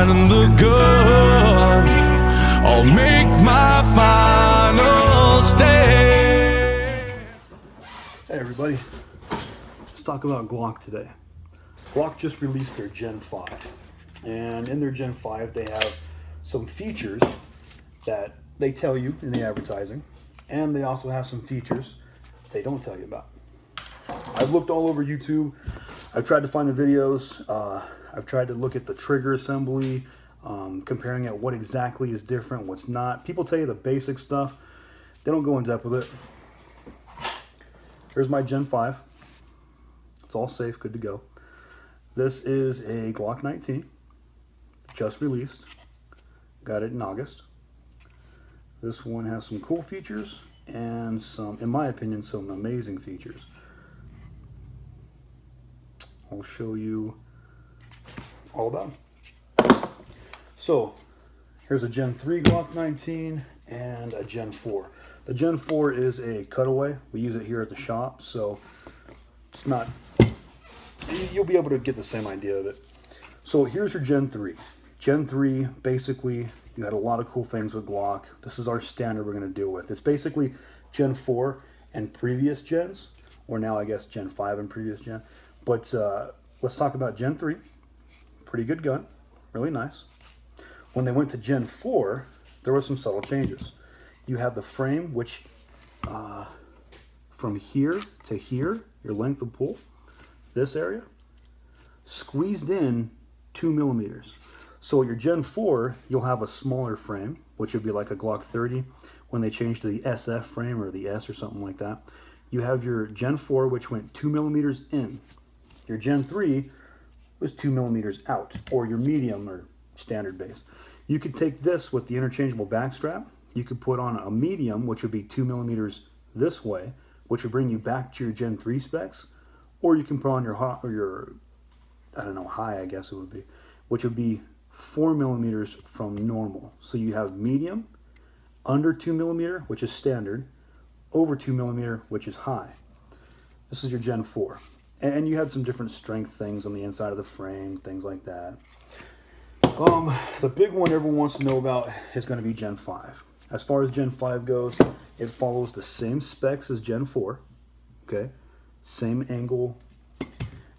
find the gun, I'll make my final stand. Hey everybody, let's talk about Glock today. Glock just released their Gen 5, and in their Gen 5 they have some features that they tell you in the advertising, and they also have some features they don't tell you about. I've looked all over YouTube, I've tried to find the videos, I've tried to look at the trigger assembly, comparing at what exactly is different, what's not. People tell you the basic stuff, they don't go in depth with it. Here's my Gen 5. It's all safe, good to go. This is a Glock 19, just released. Got it in August. This one has some cool features and some, in my opinion, some amazing features. I'll show you all about them. So, here's a Gen 3 Glock 19 and a Gen 4. The Gen 4 is a cutaway. We use it here at the shop, so it's not, you'll be able to get the same idea of it. So here's your Gen 3. Gen 3, basically, you had a lot of cool things with Glock. This is our standard we're going to deal with. It's basically Gen 4 and previous gens, or now I guess Gen 5 and previous gen. But let's talk about Gen 3. Pretty good gun, really nice. When they went to Gen 4, there were some subtle changes. You have the frame, which from here to here, your length of pull, this area, squeezed in 2 millimeters. So your Gen 4, you'll have a smaller frame, which would be like a Glock 30 when they changed to the SF frame or the S or something like that. You have your Gen 4, which went 2 millimeters in. Your Gen 3 was 2 millimeters out, or your medium or standard base. You could take this with the interchangeable back strap. You could put on a medium, which would be 2 millimeters this way, which would bring you back to your Gen 3 specs. Or you can put on your I don't know, high, I guess it would be, which would be 4 millimeters from normal. So you have medium, under 2 millimeter, which is standard, over 2 millimeter, which is high. This is your Gen 4. And you had some different strength things on the inside of the frame, things like that. The big one everyone wants to know about is going to be Gen 5. As far as Gen 5 goes, it follows the same specs as Gen 4. Okay, same angle,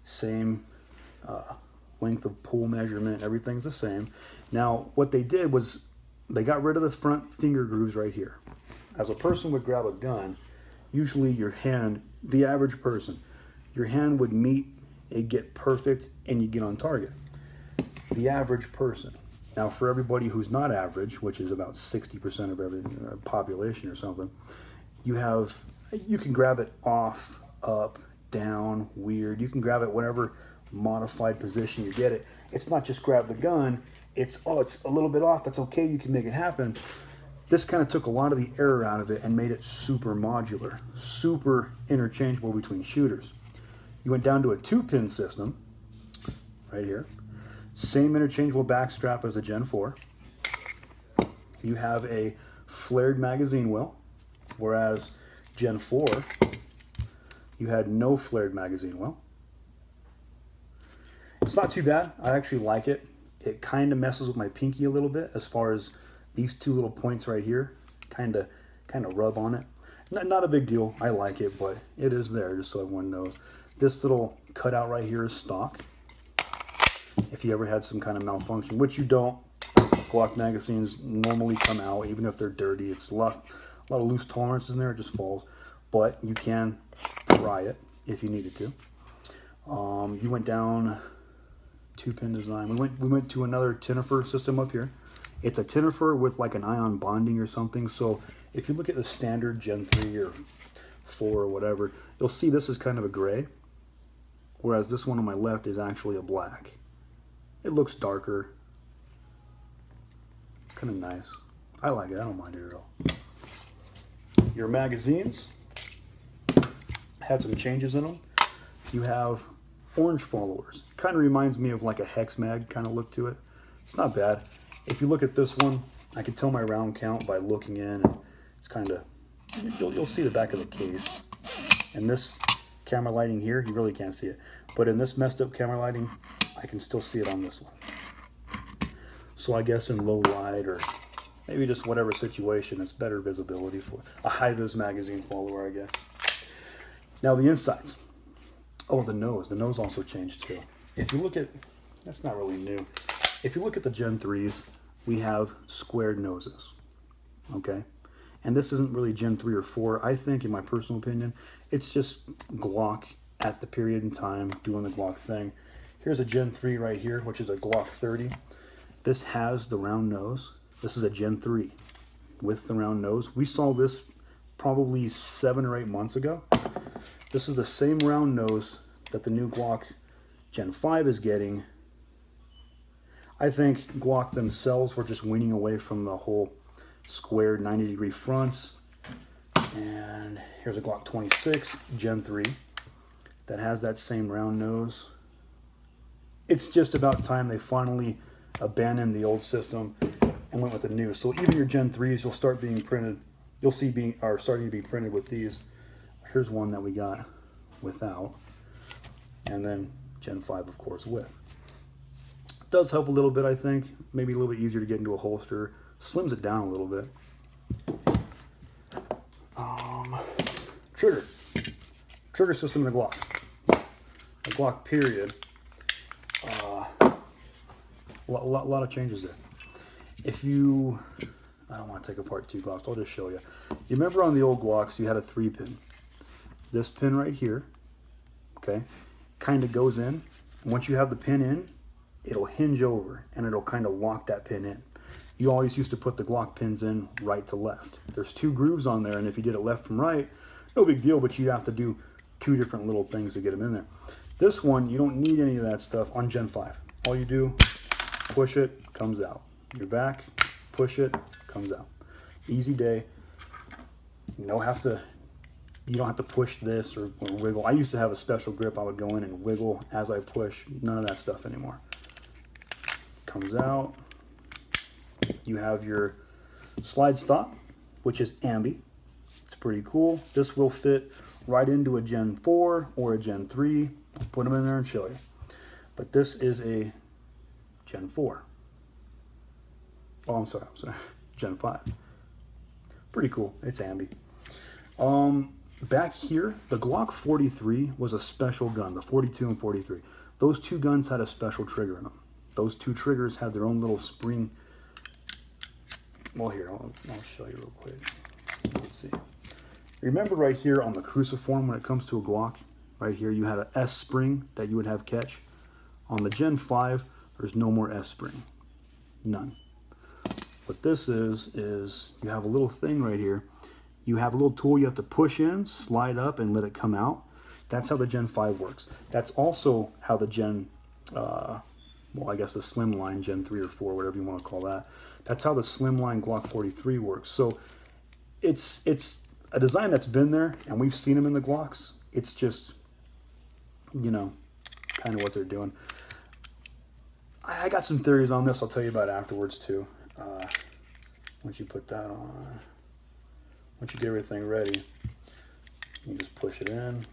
same length of pull measurement, everything's the same. Now, what they did was they got rid of the front finger grooves right here. As a person would grab a gun, usually your hand, the average person, your hand would meet, it get perfect, and you get on target. The average person. Now, for everybody who's not average, which is about 60% of every population or something, you can grab it off, up, down, weird. You can grab it whatever modified position you get it. It's not just grab the gun. It's, oh, it's a little bit off. That's okay. You can make it happen. This kind of took a lot of the error out of it and made it super modular, super interchangeable between shooters. You went down to a 2-pin system right here. Same interchangeable back strap as a Gen 4. You have a flared magazine well, whereas Gen 4, you had no flared magazine well. It's not too bad. I actually like it. It kind of messes with my pinky a little bit as far as these two little points right here kind of rub on it. Not a big deal. I like it, but it is there just so everyone knows. This little cutout right here is stock. If you ever had some kind of malfunction, which you don't, Glock magazines normally come out, even if they're dirty. It's a lot of loose tolerances in there, it just falls. But you can pry it if you needed to. You went down 2-pin design. We went to another Tinifer system up here. It's a Tinifer with like an ion bonding or something. So if you look at the standard Gen 3 or 4 or whatever, you'll see this is kind of a gray, whereas this one on my left is actually a black. It looks darker. Kind of nice. I like it. I don't mind it at all. Your magazines had some changes in them. You have orange followers. Kind of reminds me of like a hex mag kind of look to it. It's not bad. If you look at this one, I can tell my round count by looking in, and it's kind of, you'll see the back of the case. And this camera lighting here, you really can't see it. But in this messed up camera lighting, I can still see it on this one. So I guess in low light or maybe just whatever situation, it's better visibility for a high-vis magazine follower, I guess. Now the insides. Oh, the nose. The nose also changed too. If you look at, that's not really new. If you look at the Gen 3s, we have squared noses, okay? And this isn't really Gen 3 or 4. I think, in my personal opinion, it's just Glock at the period in time doing the Glock thing. Here's a Gen 3 right here, which is a Glock 30. This has the round nose. This is a Gen 3 with the round nose. We saw this probably 7 or 8 months ago. This is the same round nose that the new Glock Gen 5 is getting. I think Glock themselves were just weaning away from the whole squared 90-degree fronts. And here's a Glock 26 Gen 3 that has that same round nose. It's just about time they finally abandoned the old system and went with the new. So even your Gen 3s, you'll start being printed. You'll see starting to be printed with these. Here's one that we got without, and then Gen 5, of course, with. It does help a little bit, I think. Maybe a little bit easier to get into a holster. Slims it down a little bit. Trigger system in the Glock. The Glock period. A lot of changes there. If you, I don't want to take apart 2 Glocks, I'll just show you. You remember on the old Glocks, you had a 3-pin. This pin right here, okay, kind of goes in. And once you have the pin in, it'll hinge over and it'll kind of lock that pin in. You always used to put the Glock pins in right to left. There's 2 grooves on there, and if you did it left from right, no big deal, but you have to do 2 different little things to get them in there. This one, you don't need any of that stuff on Gen 5. All you do, push it, comes out. You're back, push it, comes out. Easy day. You don't have to push this or wiggle. I used to have a special grip. I would go in and wiggle as I push. None of that stuff anymore. Comes out. You have your slide stop, which is ambi. It's pretty cool. This will fit right into a Gen 4 or a Gen 3. I'll put them in there and show you. But this is a Gen 4. Oh, I'm sorry. Gen 5. Pretty cool. It's ambi. Back here, the Glock 43 was a special gun, the 42 and 43. Those 2 guns had a special trigger in them. Those 2 triggers had their own little spring. Well, here, I'll show you real quick. Let's see. Remember right here on the cruciform when it comes to a Glock, right here you had an S spring that you would have catch. On the Gen 5, there's no more S spring. None. What this is you have a little thing right here. You have a little tool you have to push in, slide up, and let it come out. That's how the Gen 5 works. That's also how the Gen, well, I guess the slimline Gen 3 or 4, whatever you want to call that. That's how the slimline Glock 43 works. So it's a design that's been there, and we've seen them in the Glocks. It's just, you know, kind of what they're doing. I got some theories on this. I'll tell you about afterwards, too. Once you put that on, once you get everything ready, you just push it in.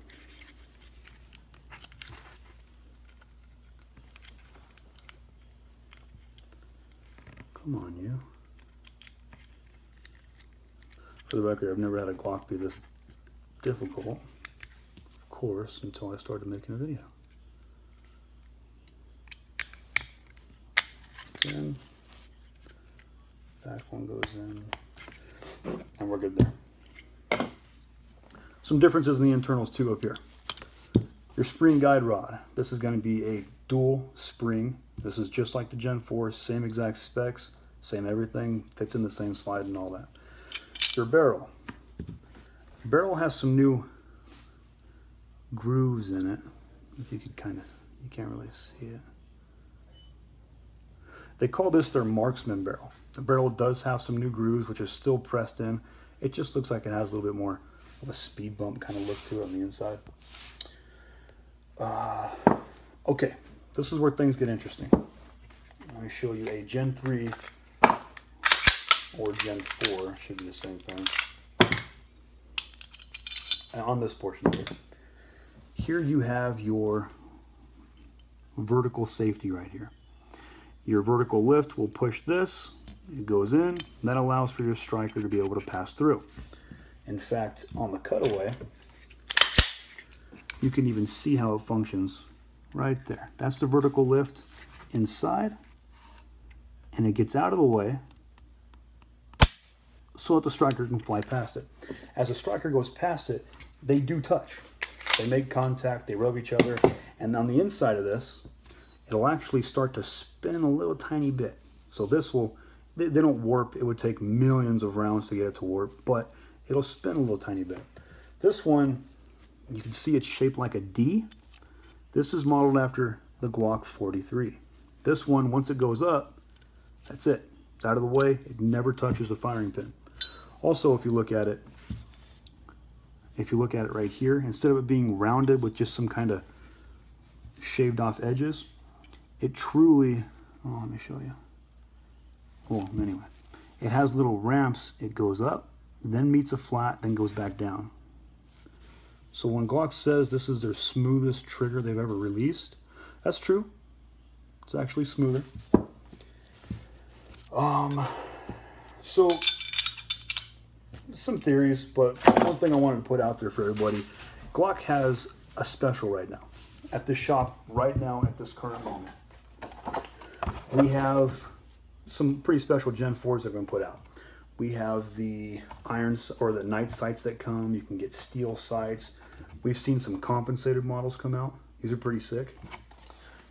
Come on, you. For the record, I've never had a Glock be this difficult, of course, until I started making a video. It's in. Back one goes in. And we're good there. Some differences in the internals too up here. Your spring guide rod. This is going to be a dual spring. This is just like the Gen 4, same exact specs, same everything, fits in the same slide and all that. Your barrel. Barrel has some new grooves in it. If you could you can't really see it. They call this their marksman barrel. The barrel does have some new grooves, which is still pressed in. It just looks like it has a little bit more of a speed bump kind of look to it on the inside. Okay, this is where things get interesting. Let me show you a Gen 3 or Gen 4, should be the same thing. And on this portion of it. Here you have your vertical safety right here. Your vertical lift will push this, it goes in, that allows for your striker to be able to pass through. In fact, on the cutaway, you can even see how it functions right there. That's the vertical lift inside, and it gets out of the way so that the striker can fly past it. As the striker goes past it, they do touch. They make contact, they rub each other, and on the inside of this, it'll actually start to spin a little tiny bit. So this will, they don't warp. It would take millions of rounds to get it to warp, but it'll spin a little tiny bit. This one, you can see it's shaped like a D. This is modeled after the Glock 43. This one, once it goes up, that's it. It's out of the way. It never touches the firing pin. Also, if you look at it right here, instead of it being rounded with just some kind of shaved off edges, it truly, oh, let me show you. Well, anyway, it has little ramps. It goes up, then meets a flat, then goes back down. So when Glock says this is their smoothest trigger they've ever released, that's true. It's actually smoother. So some theories, but one thing I wanted to put out there for everybody, Glock has a special right now at the shop right now at this current moment. We have some pretty special Gen 4s that have been put out. We have the irons or the night sights that come. You can get steel sights. We've seen some compensated models come out. These are pretty sick.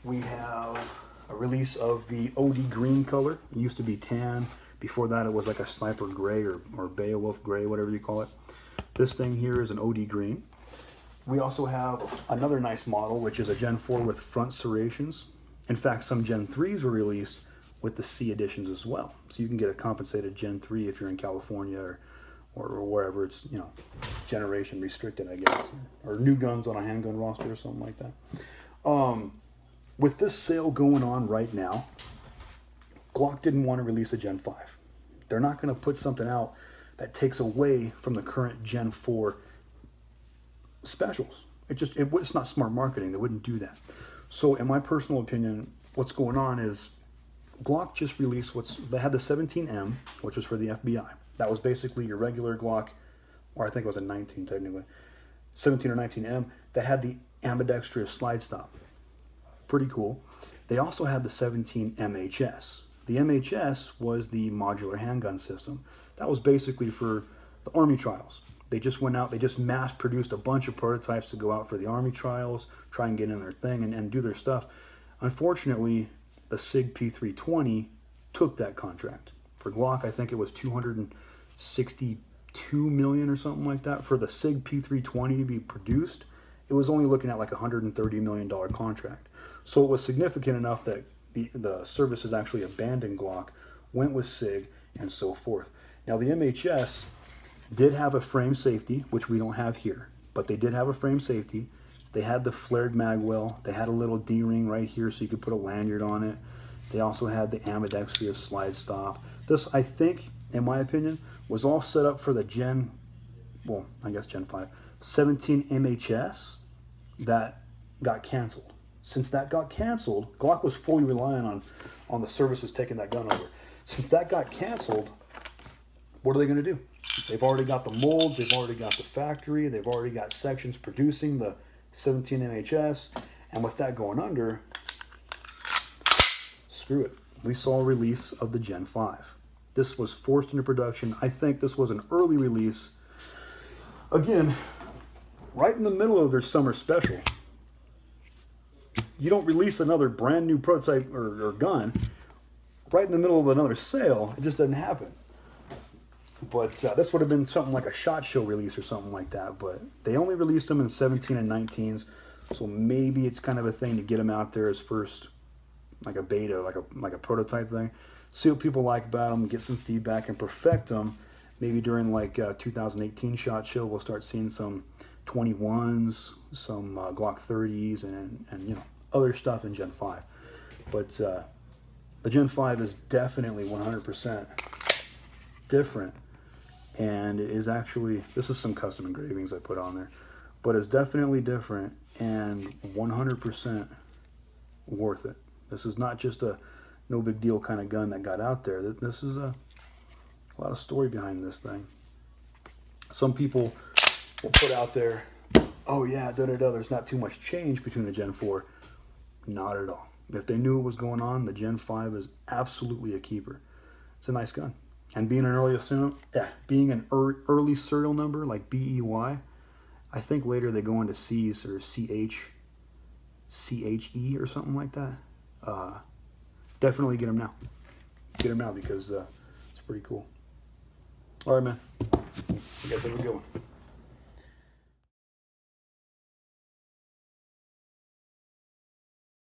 We have a release of the OD green color. It used to be tan. Before that, it was like a sniper gray or Beowulf gray, whatever you call it. This thing here is an OD green. We also have another nice model, which is a Gen 4 with front serrations. In fact, some Gen 3s were released with the C editions as well. So you can get a compensated Gen 3 if you're in California or wherever it's, you know, generation restricted, I guess. Or new guns on a handgun roster or something like that. With this sale going on right now, Glock didn't want to release a Gen 5. They're not going to put something out that takes away from the current Gen 4 specials. It's not smart marketing. They wouldn't do that. So in my personal opinion, what's going on is Glock just released they had the 17M, which was for the FBI. That was basically your regular Glock, or I think it was a 19 technically, 17 or 19M, that had the ambidextrous slide stop. Pretty cool. They also had the 17 MHS. The MHS was the modular handgun system. That was basically for the Army trials. They just went out, they just mass produced a bunch of prototypes to go out for the Army trials, try and get in their thing and do their stuff. Unfortunately, the SIG P320 took that contract. For Glock, I think it was $262 million or something like that. For the SIG P320 to be produced, it was only looking at like a $130 million contract. So it was significant enough that the services actually abandoned Glock, went with SIG, and so forth. Now the MHS did have a frame safety, which we don't have here, but they did have a frame safety. They had the flared mag well. They had a little D-ring right here so you could put a lanyard on it. They also had the ambidextrous slide stop. This, I think, in my opinion, was all set up for the Gen 5, 17 MHS that got canceled. Since that got canceled, Glock was fully reliant on the services taking that gun over. Since that got canceled, what are they going to do? They've already got the molds, they've already got the factory, they've already got sections producing the 17 MHS, and with that going under, screw it. We saw a release of the Gen 5. This was forced into production. I think this was an early release. Again, right in the middle of their summer special. You don't release another brand new prototype or gun right in the middle of another sale. It just doesn't happen. But this would have been something like a SHOT Show release or something like that. But they only released them in 17 and 19s. So maybe it's kind of a thing to get them out there as first, like a beta, like a prototype thing. See what people like about them, get some feedback, and perfect them. Maybe during like 2018 SHOT Show, we'll start seeing some 21s, some Glock 30s, and you know, other stuff in Gen 5. But the Gen 5 is definitely 100% different, and it is actually, this is some custom engravings I put on there, but it's definitely different and 100% worth it. This is not just a no big deal kind of gun that got out there. This is a lot of story behind this thing. Some people will put out there, oh yeah, there's not too much change between the Gen 4. Not at all. If they knew what was going on, the Gen 5 is absolutely a keeper. It's a nice gun. And being an early serial number like BEY, I think later they go into C's or CHE or something like that. Definitely get them now. Get them now because it's pretty cool. All right, man. You guys have a good one.